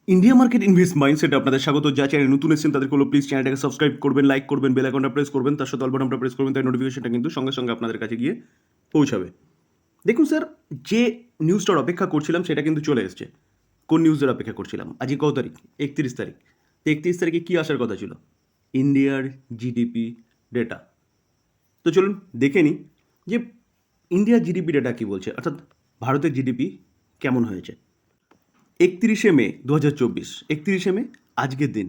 India market invest mindset আপনাদের স্বাগত। যা চ্যানেল নতুন এসেছেন তাদের হলো প্লিজ চ্যানেলটাকে সাবস্ক্রাইব করবেন, লাইক করবেন, বেল আইকনটা প্রেস করবেন, তার সাথে অল বাটনটা প্রেস করবেন, তাই নোটিফিকেশনটা কিন্তু সঙ্গে সঙ্গে আপনাদের কাছে গিয়ে পৌঁছাবে। দেখুন স্যার, যে নিউজটার অপেক্ষা করছিলাম সেটা কিন্তু চলে এসছে। কোন নিউজের অপেক্ষা করছিলাম? আজকে কত তারিখ? 31 তারিখ। তো 31 তারিখে কী আসার কথা ছিল? ইন্ডিয়ার জিডিপি ডেটা। তো চলুন দেখে নিই যে ইন্ডিয়ার জিডিপি ডেটা কী বলছে, অর্থাৎ ভারতের জিডিপি কেমন হয়েছে। 31শে মে 2024, 31শে মে আজকের দিন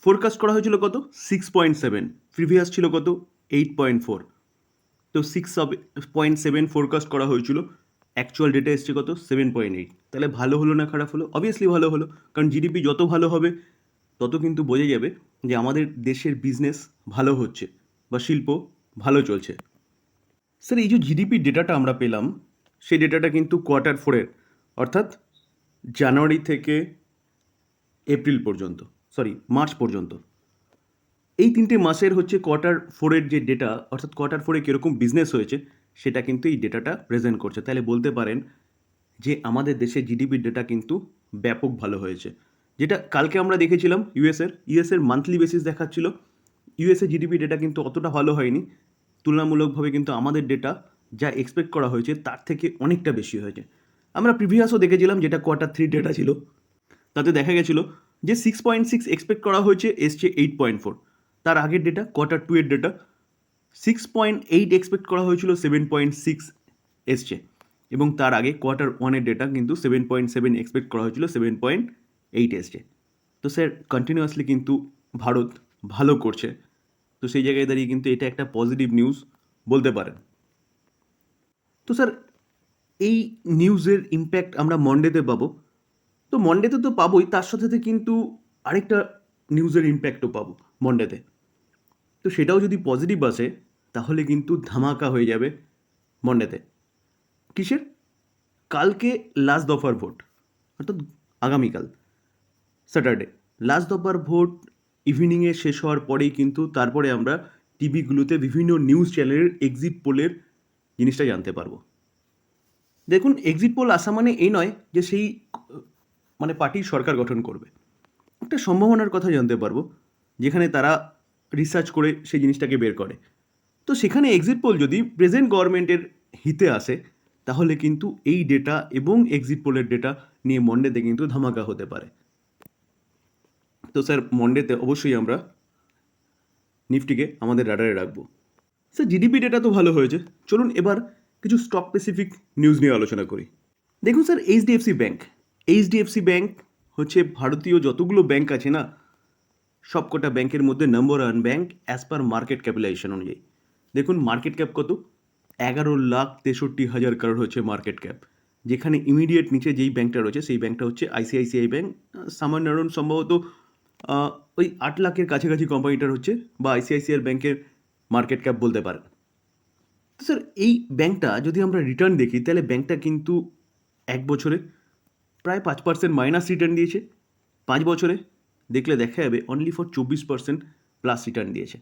ফোরকাস্ট করা হয়েছিল কত? 6.7। প্রিভিয়াস ছিল কত? 8.4। তো 6.7 ফোরকাস্ট করা হয়েছিল, অ্যাকচুয়াল ডেটা এসছে কত? 7.8। তাহলে ভালো হলো না খারাপ হলো? অবভিয়াসলি ভালো হলো, কারণ জিডিপি যত ভালো হবে তত কিন্তু বোঝা যাবে যে আমাদের দেশের বিজনেস ভালো হচ্ছে বা শিল্প ভালো চলছে। স্যার, এই যে জিডিপি ডেটাটা আমরা পেলাম, সেই ডেটাটা কিন্তু কোয়ার্টার 4-এর, অর্থাৎ জানুয়ারি থেকে এপ্রিল পর্যন্ত, মার্চ পর্যন্ত, এই 3টে মাসের হচ্ছে কোয়ার্টার 4-এর যে ডেটা, অর্থাৎ কোয়ার্টার 4-এ কীরকম বিজনেস হয়েছে সেটা কিন্তু এই ডেটাটা প্রেজেন্ট করছে। তাহলে বলতে পারেন যে আমাদের দেশে জিডিপির ডেটা কিন্তু ব্যাপক ভালো হয়েছে। যেটা কালকে আমরা দেখেছিলাম ইউএসের মান্থলি বেসিস দেখাচ্ছিল, ইউএসএ জিডিপি ডেটা কিন্তু অতটা ভালো হয়নি। তুলনামূলকভাবে কিন্তু আমাদের ডেটা যা এক্সপেক্ট করা হয়েছে তার থেকে অনেকটা বেশি হয়েছে। আমরা প্রিভিয়াসও দেখেছিলাম, যেটা কোয়ার্টার 3 ডেটা ছিল, তাতে দেখা গেছিলো যে 6.6 এক্সপেক্ট করা হয়েছে, এসছে 8.4। তার আগের ডেটা কোয়ার্টার 2-এর ডেটা 6.8 এক্সপেক্ট করা হয়েছিল, 7.6 এসছে। এবং তার আগে কোয়ার্টার 1-এর ডেটা কিন্তু 7.7 এক্সপেক্ট করা হয়েছিল, 7.8 এসছে। তো স্যার, কন্টিনিউয়াসলি কিন্তু ভারত ভালো করছে। তো সেই জায়গায় দাঁড়িয়ে কিন্তু এটা একটা পজিটিভ নিউজ বলতে পারেন। তো স্যার, এই নিউজের ইম্প্যাক্ট আমরা মন্ডেতে পাবো। তো মন্ডেতে তো পাবোই, তার সাথে সাথে কিন্তু আরেকটা নিউজের ইম্প্যাক্টও পাবো মন্ডেতে। তো সেটাও যদি পজিটিভ আসে তাহলে কিন্তু ধামাকা হয়ে যাবে মন্ডেতে। কিসের? কালকে লাস্ট দফার ভোট, অর্থাৎ আগামীকাল স্যাটারডে লাস্ট দফার ভোট ইভিনিংয়ে শেষ হওয়ার পরেই কিন্তু তারপরে আমরা টিভিগুলোতে বিভিন্ন নিউজ চ্যানেলের এক্সিট পোলের জিনিসটা জানতে পারবো। দেখুন, এক্সিট পোল আসা মানে এই নয় যে সেই মানে পার্টির সরকার গঠন করবে। একটা সম্ভাবনার কথা জানতে পারবো, যেখানে তারা রিসার্চ করে সেই জিনিসটাকে বের করে। তো সেখানে এক্সিট পোল যদি প্রেজেন্ট গভর্নমেন্টের হিতে আসে তাহলে কিন্তু এই ডেটা এবং এক্সিট পোলের ডেটা নিয়ে মন্ডেতে কিন্তু ধামাকা হতে পারে। তো স্যার, মন্ডেতে অবশ্যই আমরা নিফটিকে আমাদের রাডারে রাখবো। স্যার, জিডিপি ডেটা তো ভালো হয়েছে, চলুন এবার কিছু স্টক স্পেসিফিক নিউজ নিয়ে আলোচনা করি। দেখুন স্যার, এইচডিএফসি ব্যাঙ্ক হচ্ছে ভারতীয় যতগুলো ব্যাঙ্ক আছে না, সবকটা ব্যাংকের মধ্যে নম্বর 1 bank as per market capitalization অনুযায়ী। দেখুন মার্কেট ক্যাপ কত? 11,63,000 কারোর হচ্ছে মার্কেট ক্যাপ। যেখানে ইমিডিয়েট নিচে যেই ব্যাংকটা রয়েছে সেই ব্যাংকটা হচ্ছে আইসিআইসিআই ব্যাঙ্ক। সামান্য সম্ভবত ওই 8 লাখের কাছাকাছি কোম্পানিটার হচ্ছে, বা আইসিআইসিআই ব্যাংকের মার্কেট ক্যাপ বলতে পারেন। তো স্যার, এই ব্যাংকটা যদি আমরা রিটার্ন দেখি তাহলে ব্যাংকটা কিন্তু 1 বছরে প্রায় 5% মাইনাস রিটার্ন দিয়েছে। 5 বছরে দেখলে দেখা যাবে অনলি ফর 24% প্লাস রিটার্ন দিয়েছে।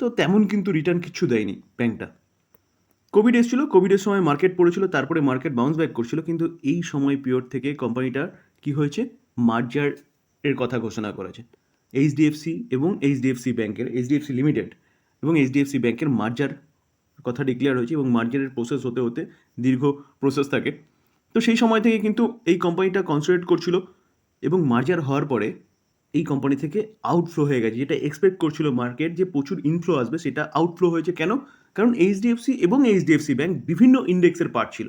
তো তেমন কিন্তু রিটার্ন কিচ্ছু দেয়নি ব্যাংকটা। কোভিড এসেছিলো, কোভিডের সময় মার্কেট পড়েছিল, তারপরে মার্কেট বাউন্স ব্যাক করছিল, কিন্তু এই সময় পিরিয়ড থেকে কোম্পানিটার কি হয়েছে? মার্জার এর কথা ঘোষণা করেছে। এইচডিএফসি লিমিটেড এবং এইচডিএফসি ব্যাংকের মার্জার কথা ডিক্লেয়ার হয়েছে, এবং মার্জারের প্রসেস হতে হতে দীর্ঘ প্রসেস থাকে। তো সেই সময় থেকে কিন্তু এই কোম্পানিটা কনসোলিডেট করছিল, এবং মার্জার হওয়ার পরে এই কোম্পানি থেকে আউটফ্লো হয়ে গেছে। যেটা এক্সপেক্ট করছিল মার্কেট যে প্রচুর ইনফ্লো আসবে, সেটা আউটফ্লো হয়েছে। কেন? কারণ এইচডিএফসি এবং এইচডিএফসি ব্যাংক বিভিন্ন ইন্ডেক্সের পার্ট ছিল।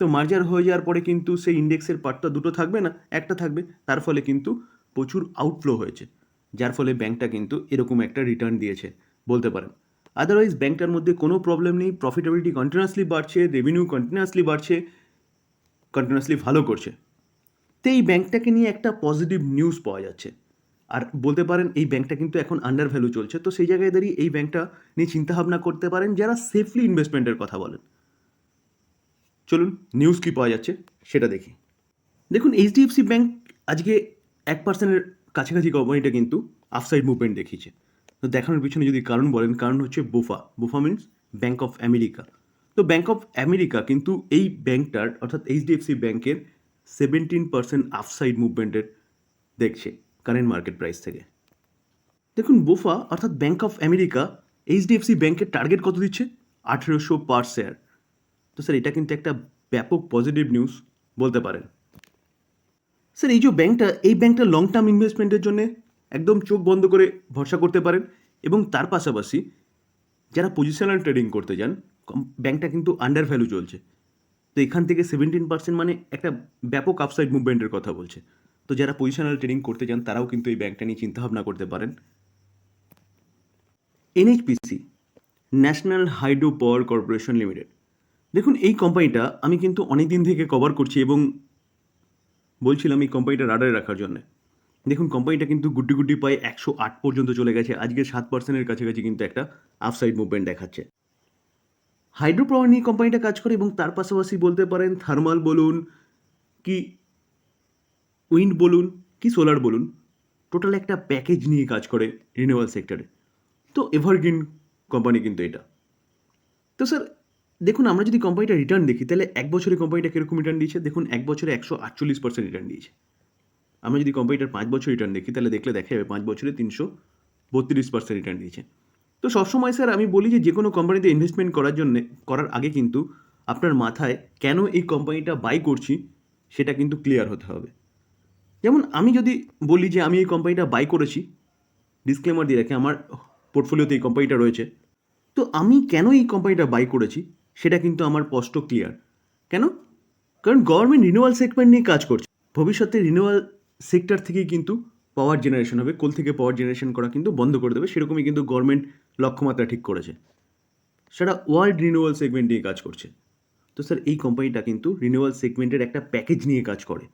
তো মার্জার হয়ে যাওয়ার পরে কিন্তু সেই ইন্ডেক্সের পার্টটা দুটো থাকবে না, একটা থাকবে। তার ফলে কিন্তু প্রচুর আউটফ্লো হয়েছে, যার ফলে ব্যাংকটা কিন্তু এরকম একটা রিটার্ন দিয়েছে বলতে পারেন। আদারওয়াইজ ব্যাংকটার মধ্যে কোনো প্রবলেম নেই, প্রফিটেবিলিটি কন্টিনিউয়াসলি বাড়ছে, রেভিনিউ কন্টিনিউয়াসলি বাড়ছে, কন্টিনিউয়াসলি ভালো করছে। তো এই ব্যাংকটাকে নিয়ে একটা পজিটিভ নিউজ পাওয়া যাচ্ছে। আর বলতে পারেন এই ব্যাংকটা কিন্তু এখন আন্ডার ভ্যালু চলছে। তো সেই জায়গায় দাঁড়িয়ে এই ব্যাংকটা নিয়ে চিন্তাভাবনা করতে পারেন যারা সেফলি ইনভেস্টমেন্টের কথা বলেন। চলুন নিউজ কী পাওয়া যাচ্ছে সেটা দেখি। দেখুন, এইচডিএফসি ব্যাংক আজকে 1%-এর কাছাকাছি কোম্পানিটা কিন্তু আফসাইড মুভমেন্ট দেখিয়েছে। তো দেখানোর পিছনে যদি কারণ বলেন, কারণ হচ্ছে বোফা মিনস ব্যাঙ্ক অফ আমেরিকা। তো ব্যাঙ্ক অফ আমেরিকা কিন্তু এই ব্যাংকটার, অর্থাৎ এইচডিএফসি ব্যাংকের 17% আপসাইড মুভমেন্টের দেখছে কারেন্ট মার্কেট প্রাইস থেকে। দেখুন বোফা অর্থাৎ ব্যাঙ্ক অফ আমেরিকা এইচডিএফসি ব্যাংকের টার্গেট কত দিচ্ছে? 1800 পার শেয়ার। তো স্যার এটা কিন্তু একটা ব্যাপক পজিটিভ নিউজ বলতে পারেন। স্যার এই যে ব্যাংকটা, এই ব্যাংকটা লং টার্ম ইনভেস্টমেন্টের জন্য একদম চোখ বন্ধ করে ভরসা করতে পারেন, এবং তার পাশাপাশি যারা পজিশনাল ট্রেডিং করতে যান, ব্যাংকটা কিন্তু আন্ডার ভ্যালু চলছে। তো এখান থেকে 17% মানে একটা ব্যাপক আপসাইড মুভমেন্টের কথা বলছে। তো যারা পজিশনাল ট্রেডিং করতে যান তারাও কিন্তু এই ব্যাংকটা নিয়ে চিন্তাভাবনা করতে পারেন। NHPC, national hydro power corporation limited. দেখুন এই কোম্পানিটা আমি কিন্তু অনেক দিন থেকে কভার করছি এবং বলছিলাম এই কোম্পানিটা রাডারে রাখার জন্য। দেখুন কোম্পানিটা কিন্তু গুড্ডি গুড্ডি পায়ে 108 পর্যন্ত চলে গেছে, আজকে 7%-এর কাছাকাছি কিন্তু একটা আপসাইড মুভমেন্ট দেখাচ্ছে। হাইড্রো পাওয়ার নিয়ে কোম্পানিটা কাজ করে এবং তার পাশাপাশি বলতে পারেন থার্মাল বলুন কি উইন্ড বলুন কি সোলার বলুন, টোটাল একটা প্যাকেজ নিয়ে কাজ করে রিনিউয়াল সেক্টরে। তো এভারগ্রিন কোম্পানি কিন্তু এটা। তো স্যার দেখুন আমরা যদি কোম্পানিটা রিটার্ন দেখি তাহলে এক বছরে কোম্পানিটা কীরকম রিটার্ন দিয়েছে, দেখুন এক বছরে 148% রিটার্ন দিয়েছে। আমরা যদি কোম্পানিটার 5 বছর রিটার্ন দেখি তাহলে দেখলে দেখা যাবে 5 বছরে 332% রিটার্ন দিয়েছে। তো সবসময় স্যার আমি বলি যে কোনো কোম্পানিতে ইনভেস্টমেন্ট করার আগে কিন্তু আপনার মাথায় কেন এই কোম্পানিটা বাই করছি সেটা কিন্তু ক্লিয়ার হতে হবে। যেমন আমি যদি বলি যে আমি এই কোম্পানিটা বাই করেছি, ডিসক্লেমার দিয়ে রাখি আমার পোর্টফোলিওতে এই কোম্পানিটা রয়েছে, তো আমি কেন এই কোম্পানিটা বাই করেছি সেটা কিন্তু আমার স্পষ্ট ক্লিয়ার। কেন? কারণ গভর্নমেন্ট রিনিউয়াল সেগমেন্ট নিয়ে কাজ করছে। ভবিষ্যতে রিনিউয়াল সেক্টর থেকেই কিন্তু পাওয়ার জেনারেশন হবে, কোল থেকে পাওয়ার জেনারেশন করা কিন্তু বন্ধ করে দেবে, সেরকমই কিন্তু গভর্নমেন্ট লক্ষ্যমাত্রা ঠিক করেছে। সেটা ওয়ার্ল্ড রিনিউয়াল সেগমেন্ট নিয়ে কাজ করছে। তো স্যার এই কোম্পানিটা কিন্তু রিনিউয়াল সেগমেন্টের একটা প্যাকেজ নিয়ে কাজ করে।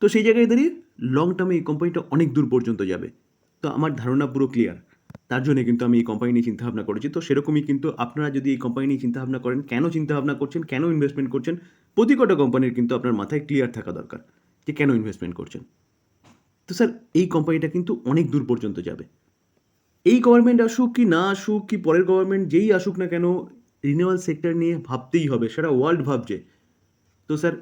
তো সেই জায়গায় দাঁড়িয়ে লং টার্মে এই কোম্পানিটা অনেক দূর পর্যন্ত যাবে। তো আমার ধারণা পুরো ক্লিয়ার, তার জন্য কিন্তু আমি এই কোম্পানি নিয়ে চিন্তাভাবনা করেছি। তো সেরকমই কিন্তু আপনারা যদি এই কোম্পানি নিয়ে চিন্তাভাবনা করেন, কেন চিন্তাভাবনা করছেন, কেন ইনভেস্টমেন্ট করছেন, প্রতি কটা কোম্পানির কিন্তু আপনার মাথায় ক্লিয়ার থাকা দরকার যে কেন ইনভেস্টমেন্ট করছেন। তো স্যার এই কোম্পানিটা কিন্তু অনেক দূর পর্যন্ত যাবে। এই গভর্নমেন্ট আসুক কি না আসুক, কি পরের গভর্নমেন্ট যেই আসুক না কেন, রিনিউয়াল সেক্টর নিয়ে ভাবতেই হবে, সেটা ওয়ার্ল্ড ভাবছে। তো স্যার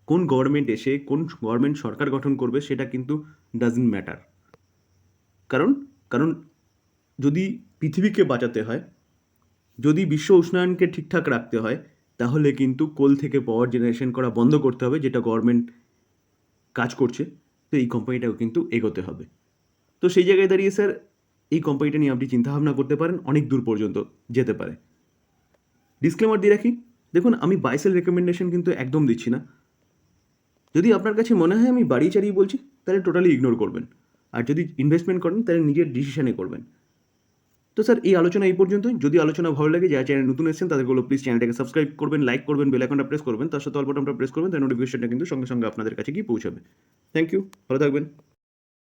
কোন গভর্নমেন্ট এসে কোন গভর্নমেন্ট সরকার গঠন করবে সেটা কিন্তু ডাজন্ট ম্যাটার। কারণ কারণ যদি পৃথিবীকে বাঁচাতে হয়, যদি বিশ্ব উষ্ণায়নকে ঠিকঠাক রাখতে হয়, তাহলে কিন্তু কোল থেকে পাওয়ার জেনারেশন করা বন্ধ করতে হবে, যেটা গভর্নমেন্ট কাজ করছে। তো এই কোম্পানিটাও কিন্তু এগোতে হবে। তো সেই জায়গায় দাঁড়িয়ে স্যার এই কোম্পানিটা নিয়ে আপনি চিন্তাভাবনা করতে পারেন, অনেক দূর পর্যন্ত যেতে পারে। ডিসক্লেমার দিয়ে রাখি, দেখুন আমি বাই সেল রেকমেন্ডেশন কিন্তু একদম দিচ্ছি না। যদি আপনার কাছে মনে হয় আমি বাড়িয়ে চাড়িয়ে বলছি তাহলে টোটালি ইগনোর করবেন, আর যদি ইনভেস্টমেন্ট করেন তাহলে নিজের ডিসিশনে করবেন। তো স্যার এই আলোচনা এই পর্যন্তই। যদি আলোচনা ভালো লাগে, যারা চ্যানেল নতুন এসেছেন তাদের বলবো প্লিজ চ্যানেলটাকে সাবস্ক্রাইব করবেন, লাইক করবেন, বেল আইকনটা প্রেস করবেন, তার সাথে অল বাটনটা প্রেস করবেন, তার নোটিফিকেশনটা কিন্তু সঙ্গে সঙ্গে আপনাদের কাছে গিয়ে পৌঁছাবে। থ্যাংক ইউ, ভালো থাকবেন।